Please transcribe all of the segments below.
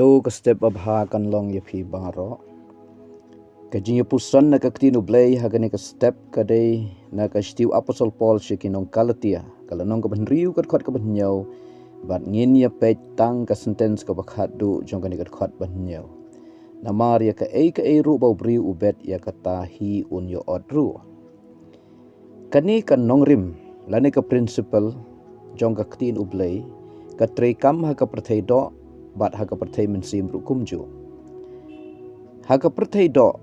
To ka step abha kan long yapi bangaro. Kajing pusan na kaktinu blay hagani ka step kadai na ka stiu apostol Paul shikinong Galatia. Kalau nong ka benriu kat khot ka benyaw bat ngin ya pej tang ka sentence ka bakhat du jong kani kat khot benyaw. Namar ya ka ei ru bau briu ubet ya kata hi un yo odru. Kani kan nong rim lani ka principle jong ka ktin ublay ka tre kam ha ka perthai do bat ha ka perthai mensim ru kumju. Ha ka perthai do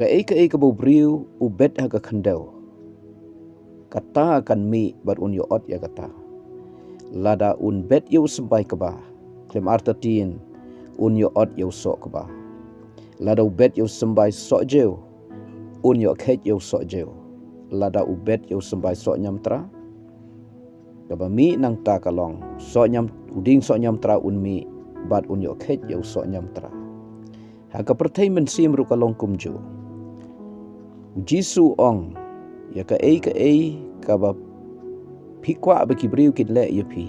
ka ei ka bau briu ubet ha ka khandau. Kata kan mi bat un yo od ya kata. Lada un bet yo sampai ke ba. Klem artatin un yo od yo sok ke ba. Lada ubet yo sampai sok jeu. Un yo khet yo sok jeu. Lada ubet yo sampai sok nyam tra. Kaba mi nang ta kalong sok nyam uding sok nyam tra un mi bat un yo khet yo sok nyam tra. Ha ka perthai mensim ru kalong kumju. Jisu ong ya ka ei ka ba pikwa ba kibriu kit le ya pi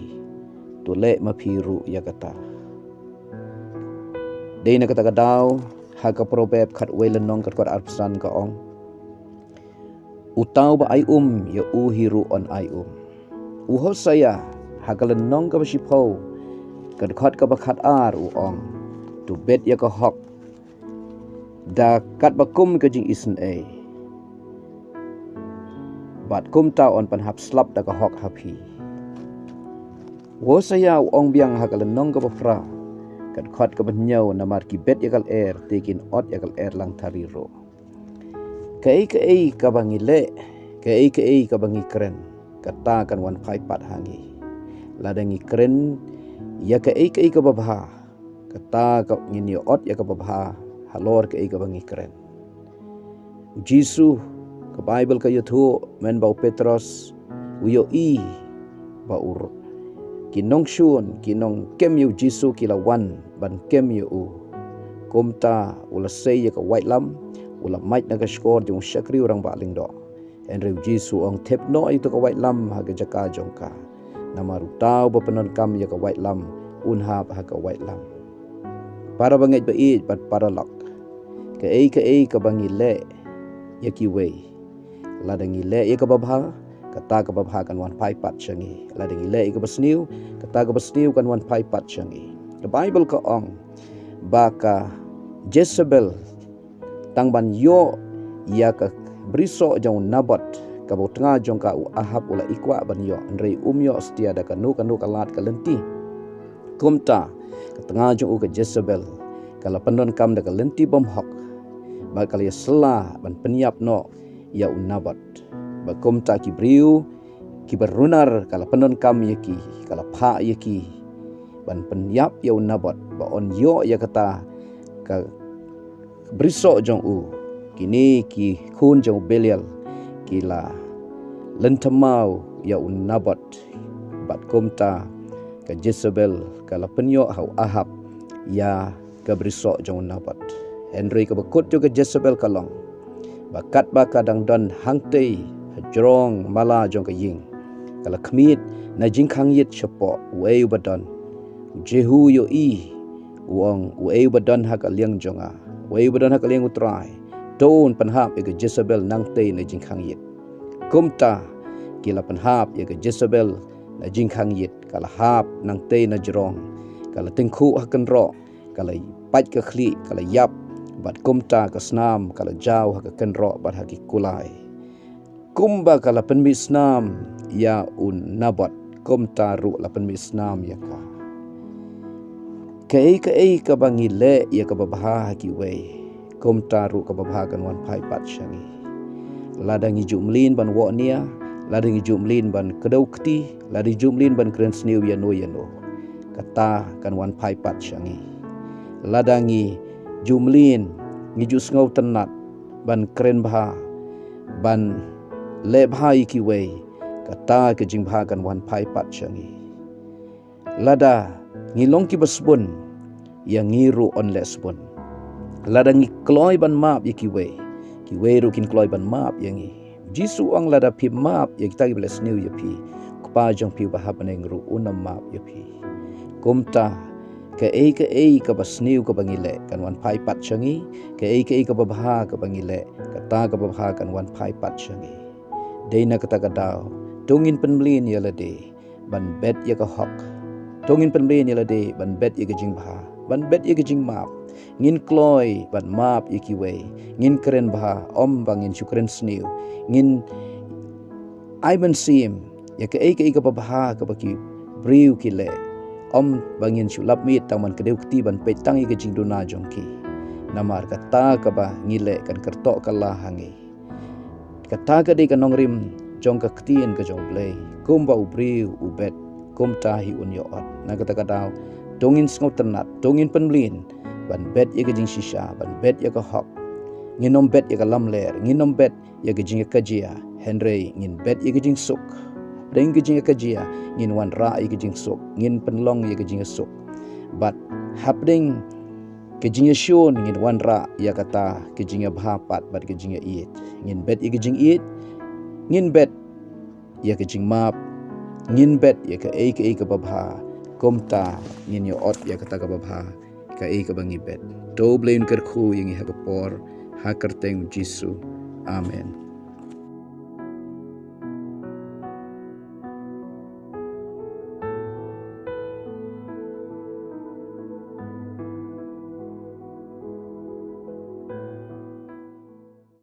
to le ma pi ru ya kata dei na kata kadau ha ka probeb khat welan nong kat arpsan ka ong utau ba ai ya u hiru on ai u hosaya ha ka len nong ka ba sipo kat khat ka ba khat ar u ong to bet ya ka hok da kat ba kum ka jing isen ei bat kum ta on pan hap slap da ka hok hapi wo saya ong biang hakal nong ka bafra kat khat ka banyaw na mar ki bet yakal air tekin ot yakal air lang thariro kai ka bangile kai ka bangi kren kata kan wan phai pat hangi ladangi kren ya kai ka babha kata ka ngini ot ya ka babha halor kai ka bangi kren Jisu ke Bible ka yuthu men bau Petros uyo ba ur kinong shun kinong kem yu Jisu kila wan ban kem yu kumta ula say ka white lam ula might na ka score yung syakri orang baling do en rew Jisu ang tep no itu ka white lam ha jaka jongka namaru tau ba penon kam ya ka white lam unha ha ka white lam para banget ba bat para lok ka ka bangile ya ki way ladang ile ia ka babha kata ka babha kan wan pai pat changi ladang ile ka basniu kata ka basniu kan wan pai pat changi the Bible ka ong baka Jezebel tang ban yo ya ka briso jong Nabot ka bo tanga jong ka Ahab ula ikwa ban yo nrei yo setia da kanu kalat ka lenti kumta ka tanga jong ka Jezebel kala pendon kam da ka lenti bom hok ba kala sela ban penyap no ya unabat bakom ta ki briu ki berunar kala penon kam yaki kala pha yaki ban penyap ya unabat ba on yo ya kata ka briso jong kini ki khun jong belial kila lentamau ya unabat bat komta ka Jezebel kala penyo hau Ahab ya ka briso jong unabat Henry ka bakut jo ka Jezebel kalong bakat baka dang don hangtei jrong mala jong ka ying kala khmit na jingkhang yit chapo wei badon jehu yo uong wei badon ha ka liang jonga wei badon ha ka liang utrai don panhap ya ka Jezebel nangtei na jingkhang yit kumta kila panhap ya ka Jezebel na jingkhang yit kala hap nangtei na jrong kala tengkhu ha kan ro kala pat ka khli kala yap bat kumta ka snam kala jau ha ka kenro bat ha ki kulai kumba kala penmi snam ya Nabot kumta ru la penmi snam ya ka ka bangile ya ka babha ha ki wei kumta ru ka babha kan wan pai pat shangi ladangi jumlin ban wo nia ladangi jumlin ban kedau kti ladangi jumlin ban kren sniu ya no kata kan wan pai pat shangi ladangi jumlin ngiju ngau tenat ban keren bha ban le bha ki wei kata ke jing bha kan wan pai pat changi lada ngilong ki basbun yang ngiru on lesbun lada ngi kloi ban map ki wei ru kin kloi ban map yang Jisu ang lada pi map ya kita ki bless new ya pi pa jong pi ba hapaneng ru unam map ya pi kumta ke ka basniu ka bangile kan wan pai pat changi, ke ka babha ka bangile kata ka babha kan wan pai pat changi. Deina kata kadau tungin penblin ya lade ban bet ya ka hok, tungin penblin ya lade ban bet ya ka jing bha, ban bet ya ka jing map, ngin kloy ban map ya ki wei, ngin keren bha om bangin syukren sniu, ngin ai ban sim ya ka babha ka baki briu ki le om bangin sulap mit taman kedeu kti ban pe tang i jing duna jongki namar kata ka ba ngile kan kertok kalah hangi kata ka de kanong rim jong ka ktien ka jong blei kum ba ubriu ubet kum tahi un yo ot na kata kadau dongin sngot tenat dongin penblin ban bet ye jing shisha ban bet ye ka hok nginom bet ye ka lamler nginom bet ye jing ka jia henry ngin bet ye jing suk deng gijing kajia ngin wan ra i gijing sok ngin penlong i gijing sok but hapding gijing shon ngin wan ra ya kata gijing bhapat bat gijing it ngin bet i gijing it ngin bet ya gijing map ngin bet ya ka ka babha komta ngin yo ot ya kata ka babha ka bangi bet do blain ker khu yingi ha por ha kerteng jisu amen.